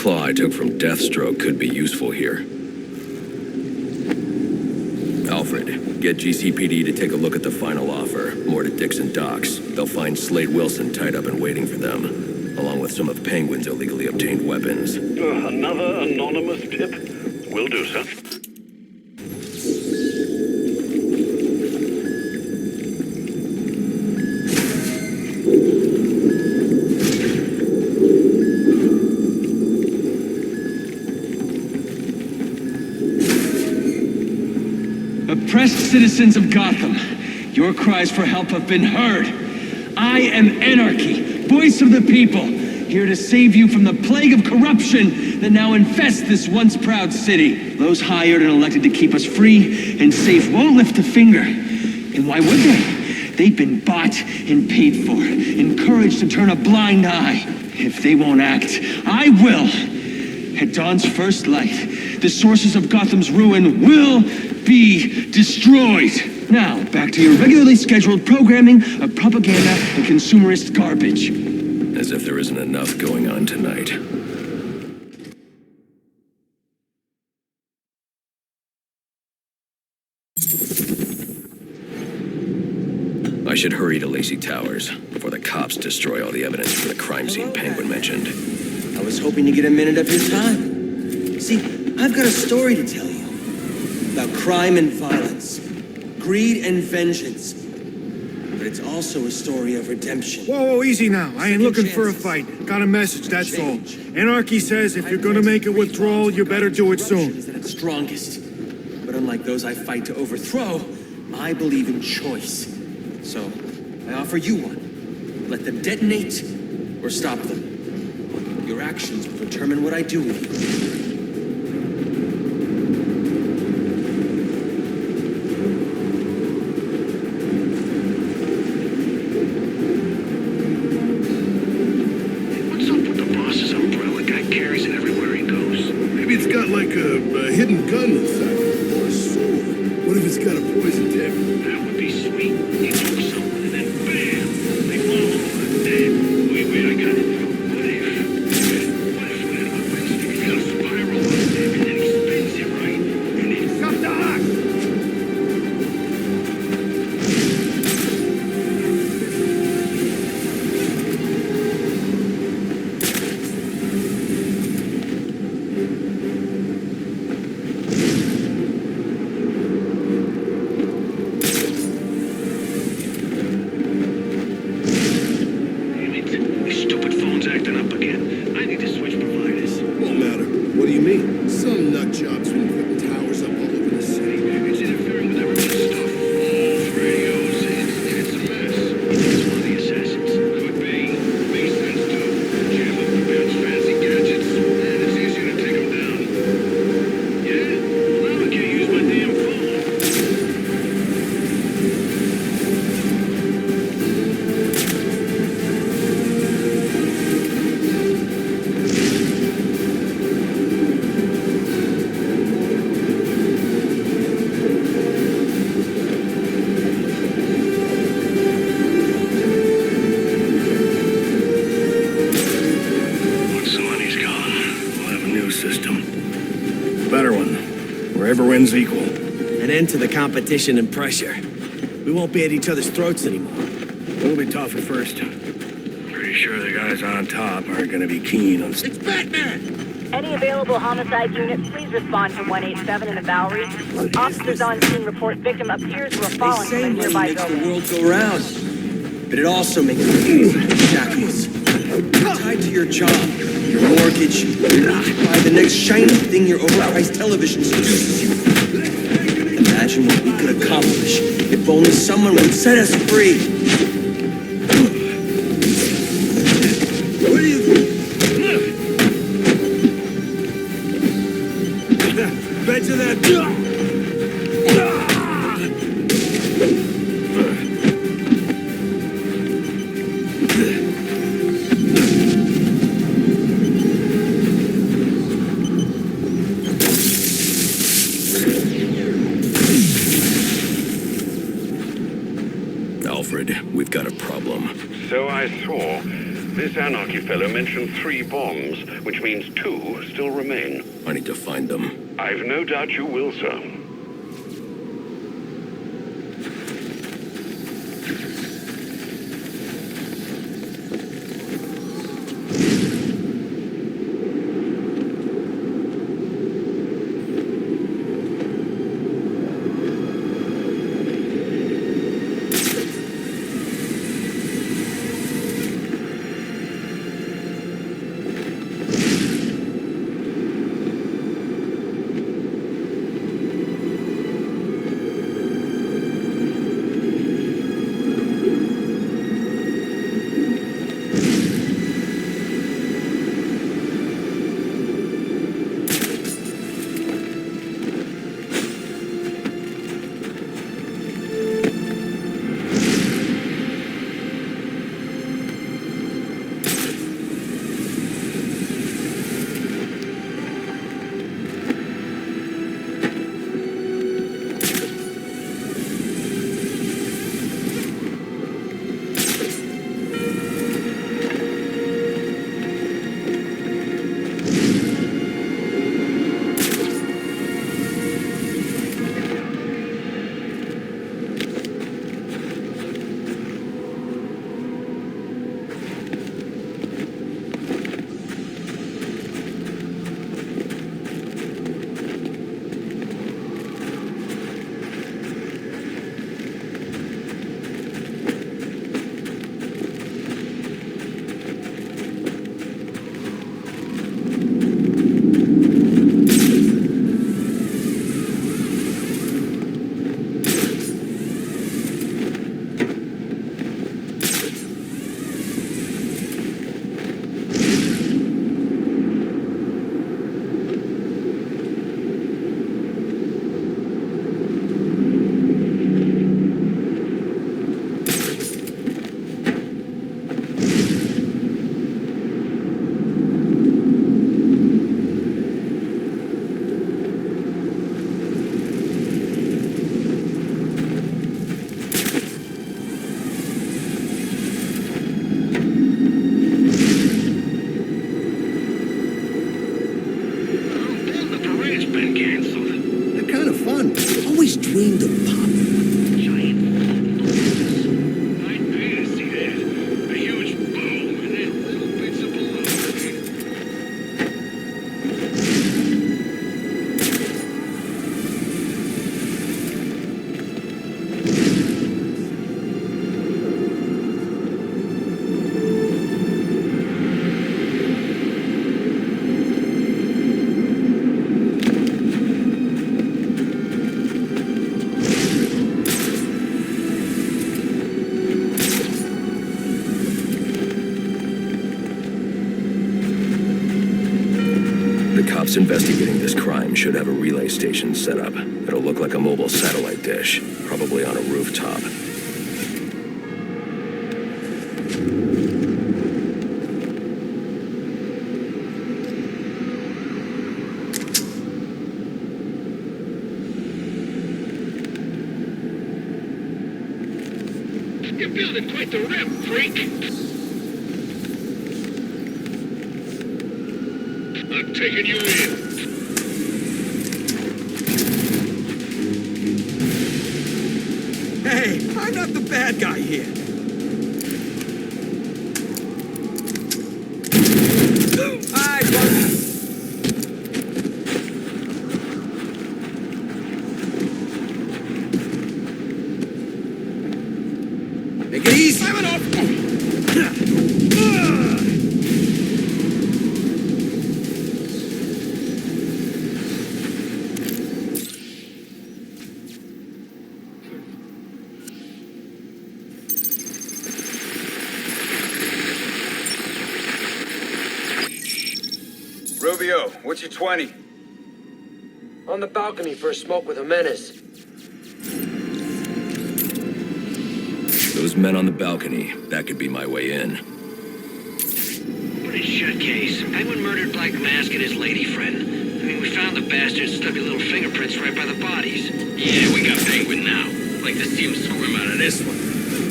claw I took from Deathstroke could be useful here. Alfred, get GCPD to take a look at the final offer. More to Dixon Docks. They'll find Slade Wilson tied up and waiting for them, along with some of Penguin's illegally obtained weapons. Another anonymous tip? Will do, sir. Oppressed citizens of Gotham, your cries for help have been heard. I am Anarky, voice of the people, here to save you from the plague of corruption that now infests this once proud city. Those hired and elected to keep us free and safe won't lift a finger. And why would they? They've been bought and paid for, encouraged to turn a blind eye. If they won't act, I will. At dawn's first light, the sources of Gotham's ruin will be destroyed. Now, back to your regularly scheduled programming of propaganda and consumerist garbage. As if there isn't enough going on tonight. I should hurry to Lacey Towers before the cops destroy all the evidence for the crime scene Penguin mentioned. I was hoping to get a minute of your time. See, I've got a story to tell you. About crime and violence, greed and vengeance. But it's also a story of redemption. Whoa, easy now. I ain't looking for a fight. Got a message, that's all. Anarky says if you're gonna make a withdrawal, you better do it soon. Is at its strongest. But unlike those I fight to overthrow, I believe in choice. So, I offer you one. Let them detonate, or stop them. Your actions will determine what I do with you. Hidden gun inside, or a sword. What if it's got a poison tip? That would be sweet. You do something, and then bam! They fall. Wait, I got it. What if when it opens, it's got a spiral on it, and then he spins it right, and it's... Stop, Doc! Wins equal. An end to the competition and pressure. We won't be at each other's throats anymore. We'll be tough at first. Pretty sure the guys on top aren't gonna be keen on... It's Batman! Any available homicide units, please respond to 187 in the Bowery. Officers on scene report victim appears to have fallen from a nearby building. The world go round, but it also makes shackles. You're tied to your job, your mortgage, by the next shiny thing your overpriced television seduces you. Imagine what we could accomplish if only someone would set us free. What do you... Bet to that... Alfred, we've got a problem. So I saw. This Anarchy fellow mentioned 3 bombs, which means 2 still remain. I need to find them. I've no doubt you will, sir. Dreamed of popping. Giant balloons. I'd pay to see that. A huge boom and then little bits of balloons. Cops investigating this crime should have a relay station set up. It'll look like a mobile satellite dish, probably on a rooftop. You're building quite the rep, freak. I'm taking you in. Hey, I'm not the bad guy here. Hi, buddy. Make it easy. Rubio, what's your 20? On the balcony for a smoke with a menace. Those men on the balcony, that could be my way in. Pretty shut case. Penguin murdered Black Mask and his lady friend. I mean, we found the bastard's stubby little fingerprints right by the bodies. Yeah, we got Penguin now. Like to see him swim out of this one.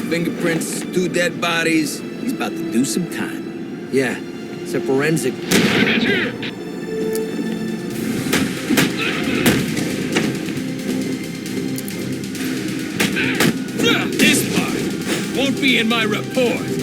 Fingerprints, 2 dead bodies. He's about to do some time. Yeah, it's a forensic. This part won't be in my report.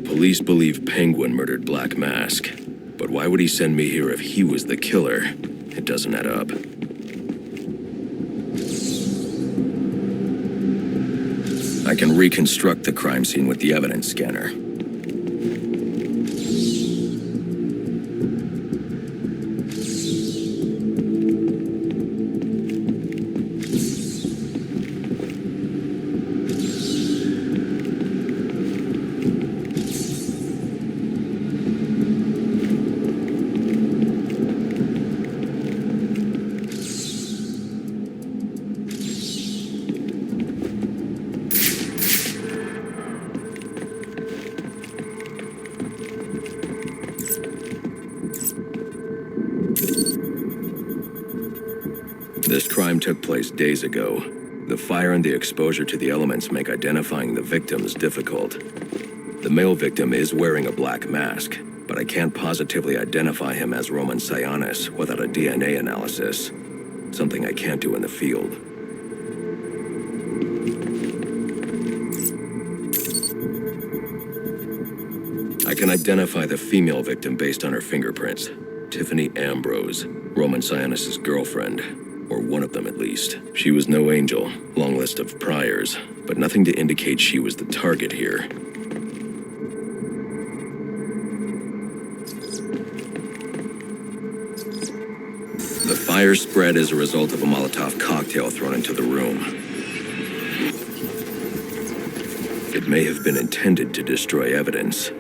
Police believe Penguin murdered Black Mask, but why would he send me here if he was the killer? It doesn't add up. I can reconstruct the crime scene with the evidence scanner. This crime took place days ago. The fire and the exposure to the elements make identifying the victims difficult. The male victim is wearing a black mask, but I can't positively identify him as Roman Sionis without a DNA analysis. Something I can't do in the field. I can identify the female victim based on her fingerprints. Tiffany Ambrose, Roman Sionis' girlfriend. Or one of them at least. She was no angel, long list of priors, but nothing to indicate she was the target here. The fire spread as a result of a Molotov cocktail thrown into the room. It may have been intended to destroy evidence.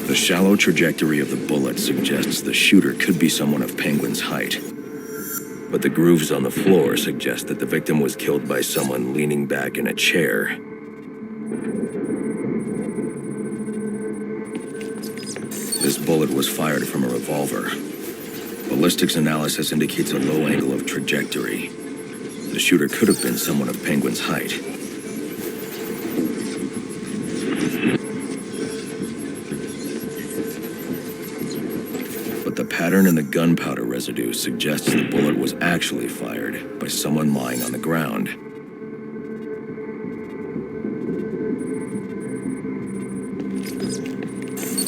The shallow trajectory of the bullet suggests the shooter could be someone of Penguin's height. But the grooves on the floor suggest that the victim was killed by someone leaning back in a chair. This bullet was fired from a revolver. Ballistics analysis indicates a low angle of trajectory. The shooter could have been someone of Penguin's height. But the pattern in the gunpowder residue suggests the bullet was actually fired by someone lying on the ground.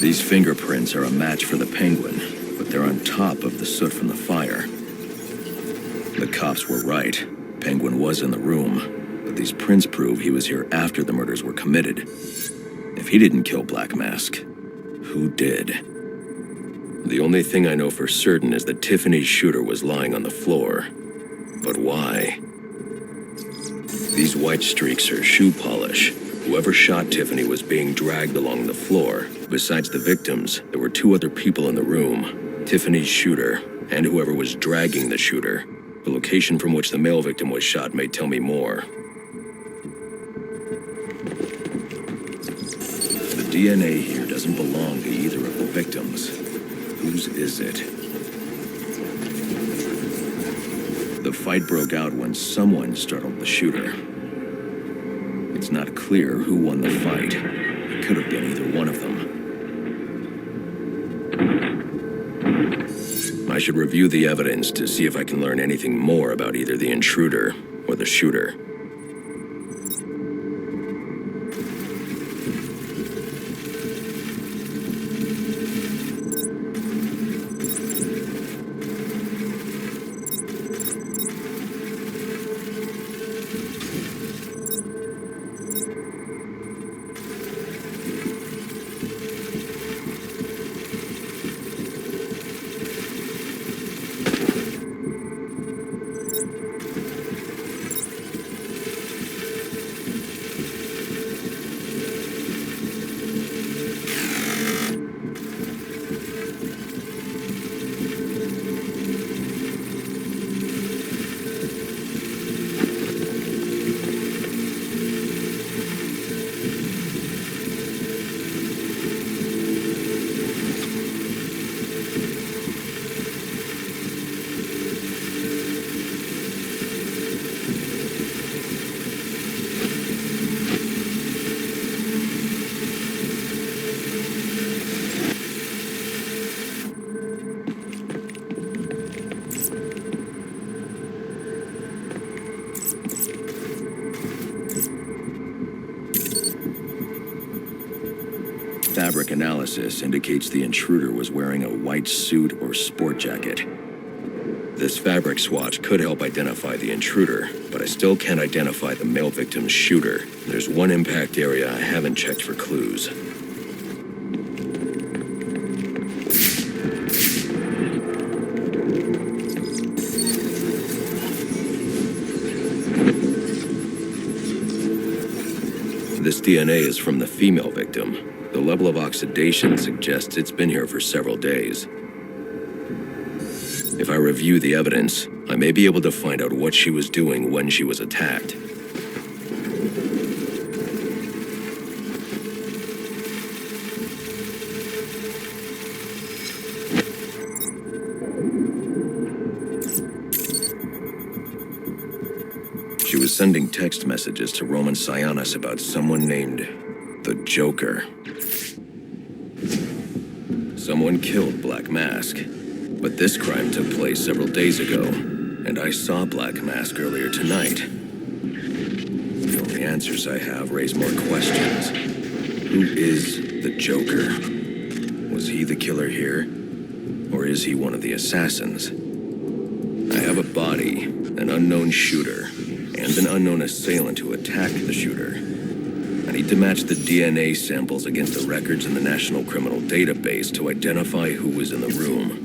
These fingerprints are a match for the Penguin, but but they're on top of the soot from the fire. The cops were right. Penguin was in the room, but these prints prove he was here after the murders were committed. If he didn't kill Black Mask, who did? The only thing I know for certain is that Tiffany's shooter was lying on the floor. But why? These white streaks are shoe polish. Whoever shot Tiffany was being dragged along the floor. Besides the victims, there were 2 other people in the room. Tiffany's shooter, and whoever was dragging the shooter. The location from which the male victim was shot may tell me more. The DNA here doesn't belong to either of the victims. Whose is it? The fight broke out when someone startled the shooter. It's not clear who won the fight. It could have been either one of them. I should review the evidence to see if I can learn anything more about either the intruder or the shooter. Fabric analysis indicates the intruder was wearing a white suit or sport jacket. This fabric swatch could help identify the intruder, but I still can't identify the male victim's shooter. There's one impact area I haven't checked for clues. This DNA is from the female victim. The level of oxidation suggests it's been here for several days. If I review the evidence, I may be able to find out what she was doing when she was attacked. She was sending text messages to Roman Sionis about someone named the Joker. Someone killed Black Mask, but this crime took place several days ago, and I saw Black Mask earlier tonight. The only answers I have raise more questions. Who is the Joker? Was he the killer here, or is he one of the assassins? I have a body, an unknown shooter, and an unknown assailant who attacked the shooter. I need to match the DNA samples against the records in the National Criminal Database to identify who was in the room.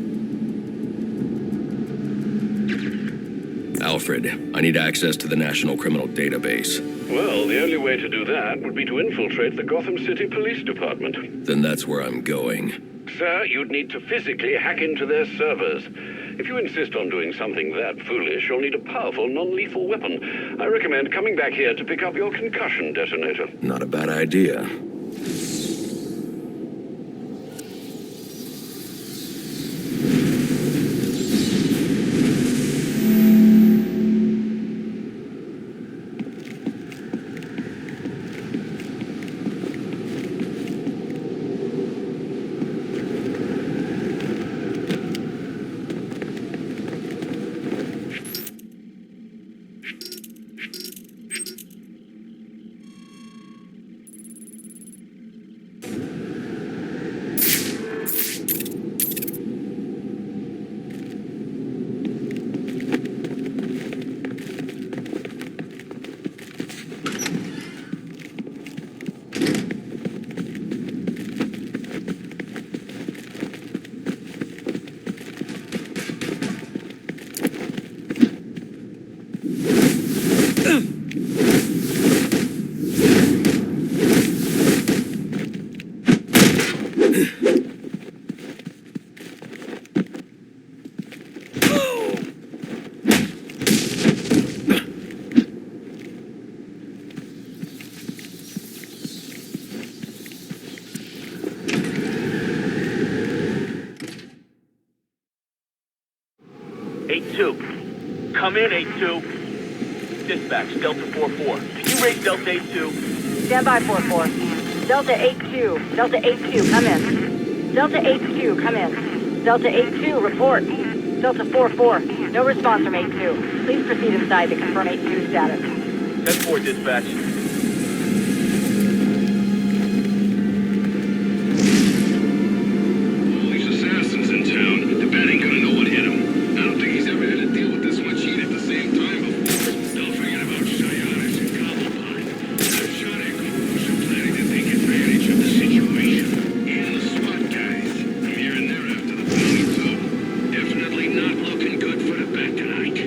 Alfred, I need access to the National Criminal Database. Well, the only way to do that would be to infiltrate the Gotham City Police Department. Then that's where I'm going. Sir, you'd need to physically hack into their servers. If you insist on doing something that foolish, you'll need a powerful, non-lethal weapon. I recommend coming back here to pick up your concussion detonator. Not a bad idea. 8-2. Come in, 8-2. Dispatch, Delta 4-4. Can you raise Delta 8-2? Stand by, 4-4. Delta 8-2. Delta 8-2, come in. Delta 8-2, come in. Delta 8-2, report. Delta 4-4, no response from 8-2. Please proceed inside to confirm 8-2 status. 10-4, dispatch. All these assassins in town. The bat ain't gonna know what hit him. I don't think he's ever had to deal with this much heat at the same time before. Don't forget about Shyaris and Cobblepot. I'm sure they're planning to take advantage of the situation. And the SWAT guys. I'm hearing they're after the bounty too. Definitely not looking good for the bat tonight.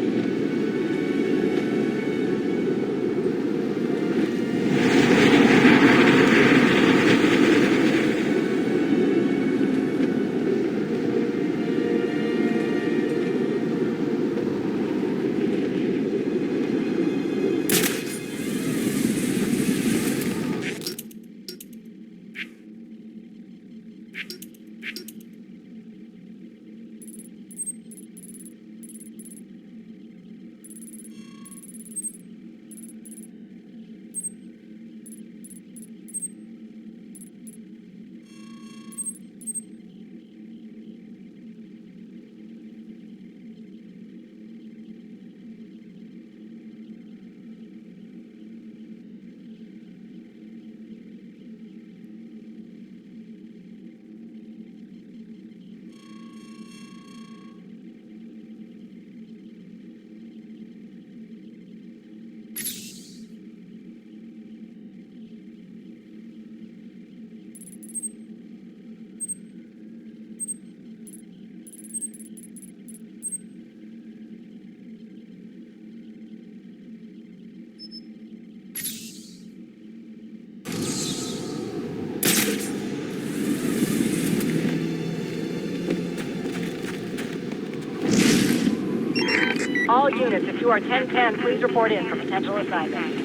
All units, if you are 1010, please report in for potential assignment.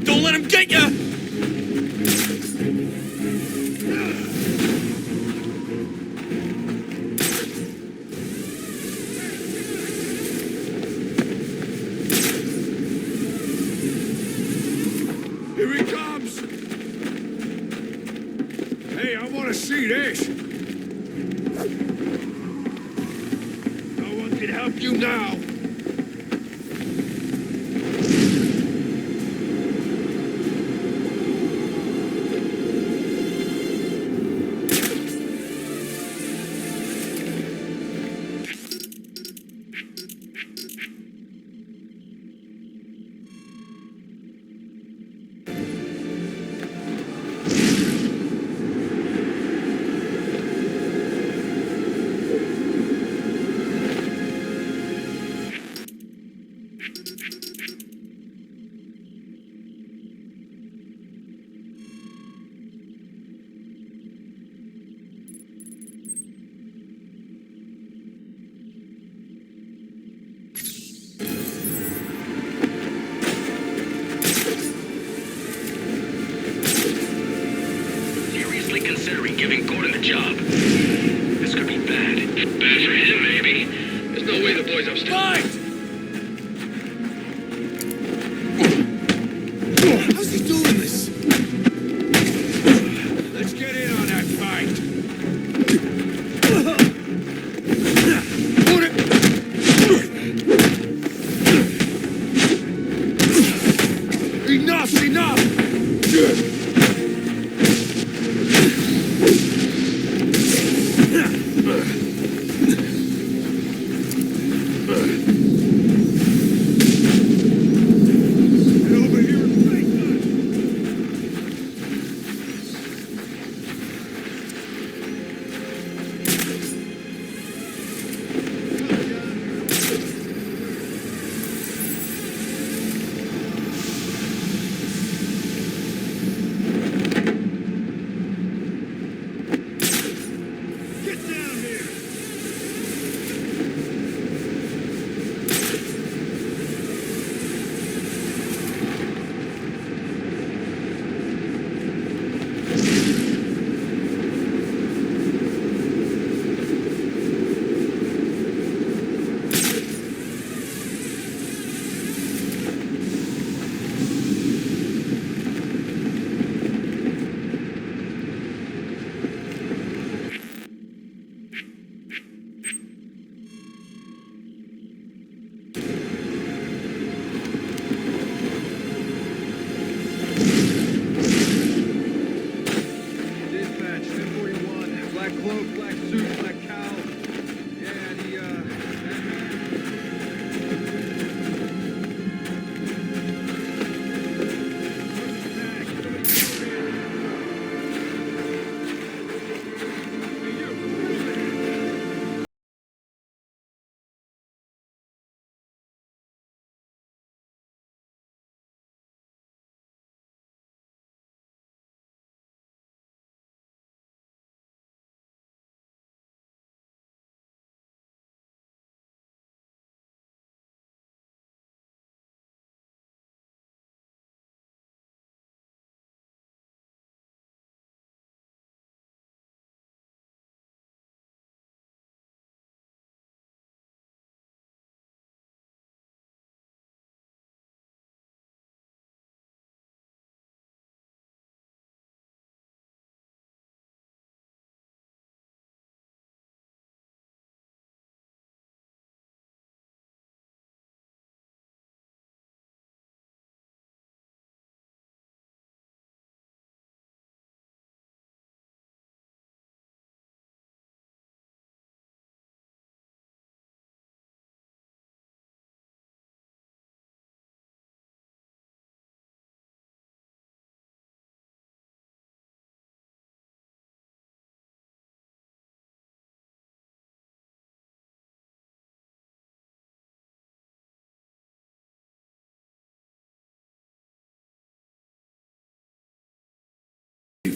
Don't let him get ya! Here he comes! Hey, I want to see this! No one can help you now! Considering giving Gordon the job. This could be bad. Bad for him, maybe. There's no way the boys upstairs. Fight! How's he doing this? Let's get in on that fight! Enough's enough!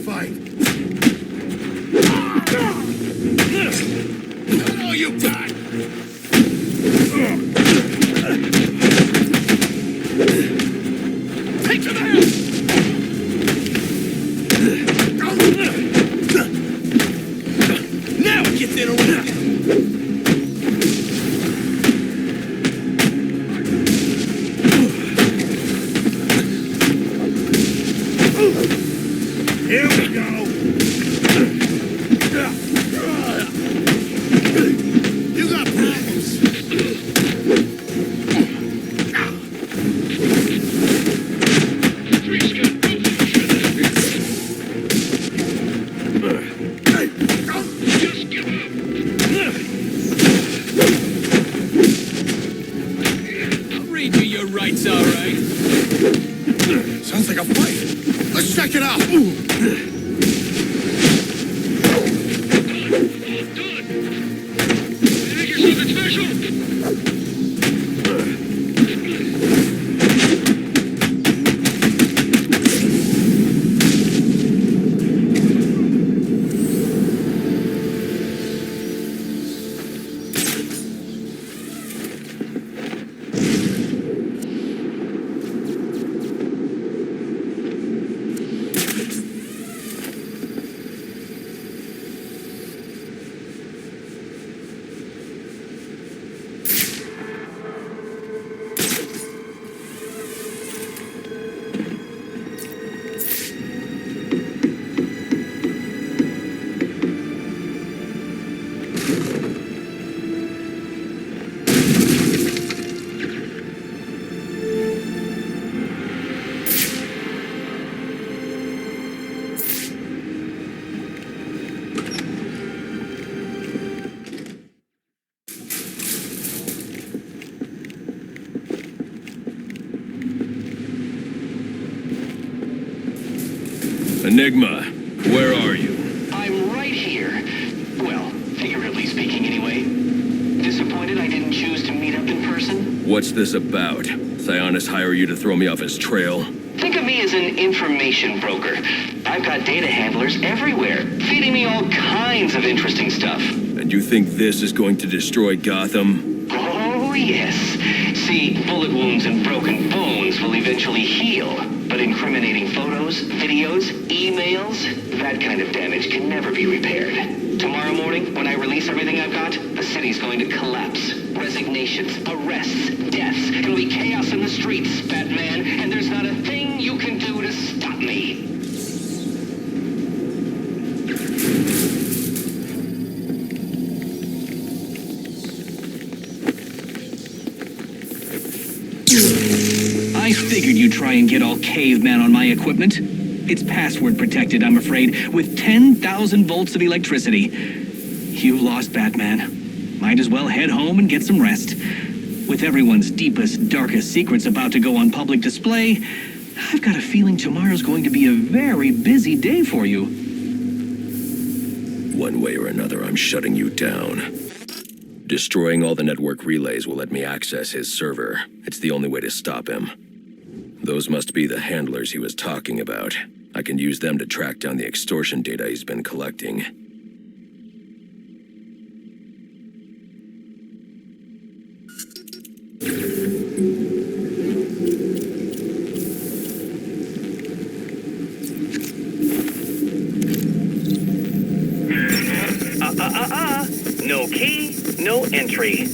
Fight! you die! Take to the house! Now it gets interrupted! Here we go! You got problems! Freeze got both of you. Just give up. I'll read you your rights, all right. Sounds like a fight! Let's check it out! Done. Make yourself special. Enigma, where are you? I'm right here. Well, figuratively speaking anyway. Disappointed I didn't choose to meet up in person? What's this about? Sionis hire you to throw me off his trail? Think of me as an information broker. I've got data handlers everywhere, feeding me all kinds of interesting stuff. And you think this is going to destroy Gotham? Oh, yes. See, bullet wounds and broken bones will eventually heal. But incriminating photos, videos, emails, that kind of damage can never be repaired. Tomorrow morning, when I release everything I've got, the city's going to collapse. Resignations, arrests, deaths. It'll be chaos in the streets, Batman, and there's not a thing you can do to stop me. I figured you'd try and get all caveman on my equipment. It's password protected, I'm afraid, with 10,000 volts of electricity. You lost, Batman. Might as well head home and get some rest. With everyone's deepest, darkest secrets about to go on public display, I've got a feeling tomorrow's going to be a very busy day for you. One way or another, I'm shutting you down. Destroying all the network relays will let me access his server. It's the only way to stop him. Those must be the handlers he was talking about. I can use them to track down the extortion data he's been collecting. No key, no entry.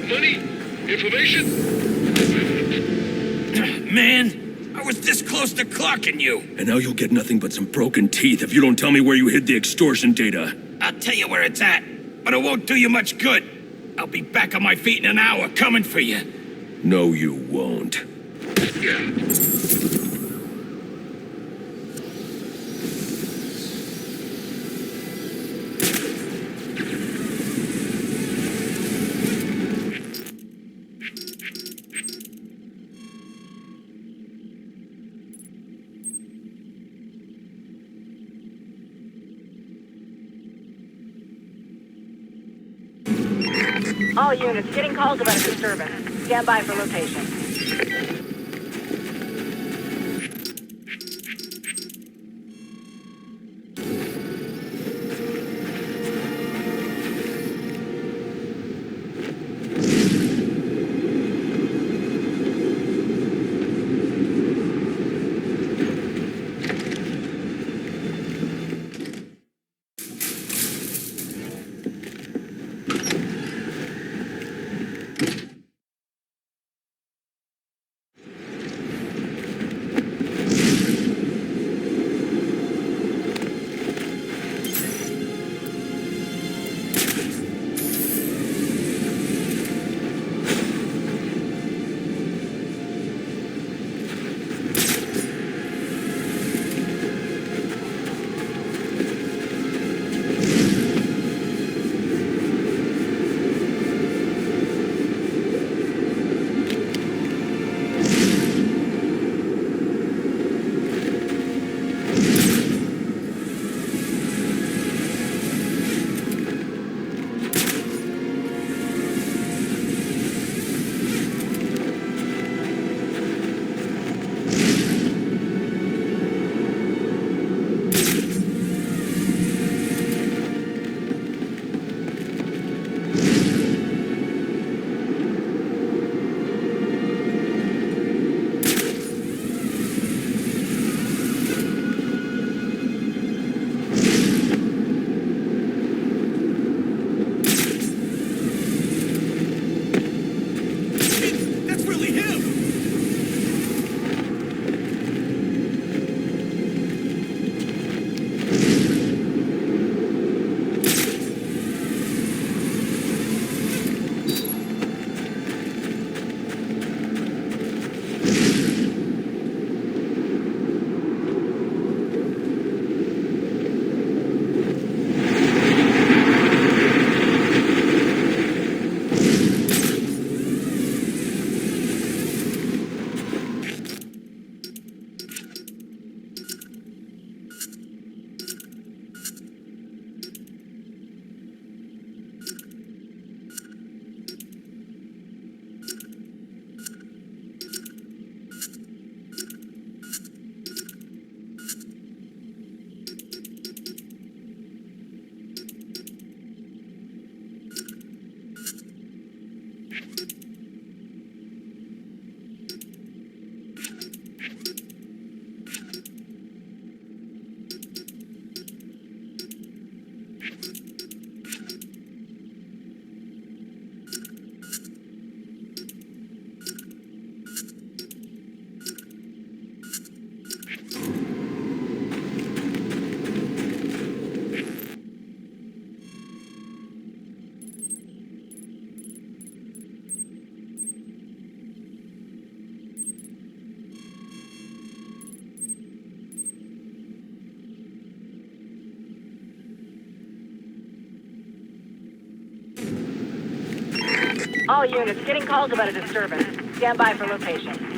Money? Information? Man, I was this close to clocking you. And now you'll get nothing but some broken teeth if you don't tell me where you hid the extortion data. I'll tell you where it's at, but it won't do you much good. I'll be back on my feet in an hour coming for you. No, you won't. All units getting calls about a disturbance. Stand by for location. All units getting calls about a disturbance. Stand by for location.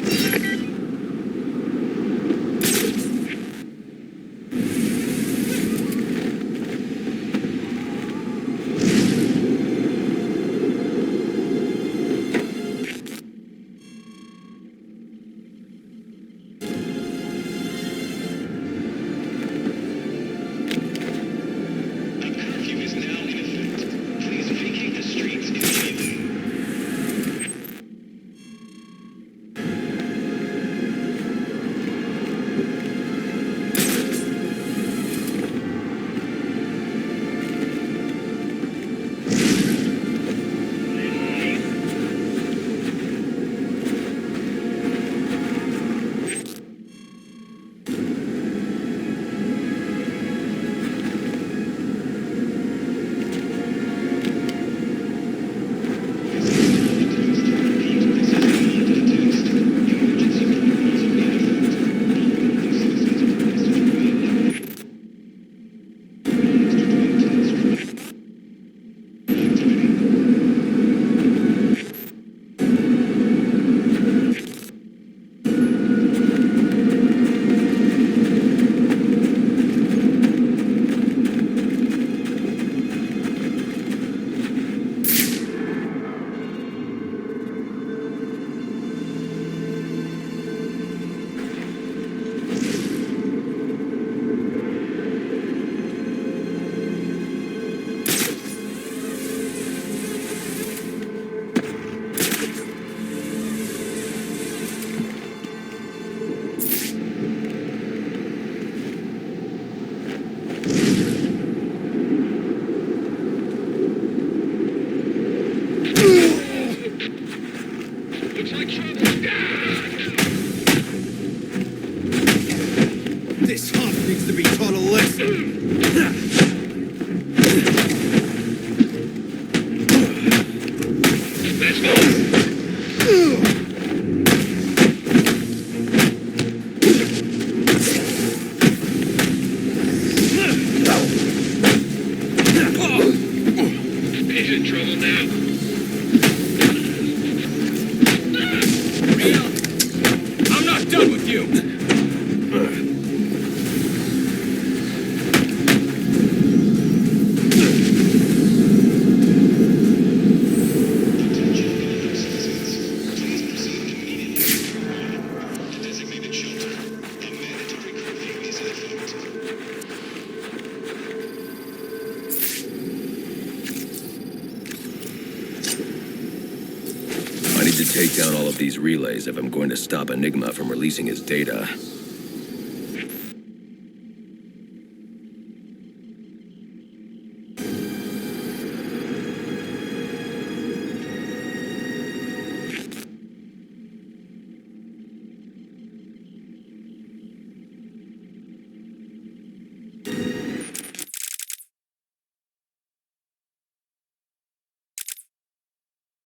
Let's go. He's in trouble now. I'm not done with you! I need to take down all of these relays if I'm going to stop Enigma from releasing his data.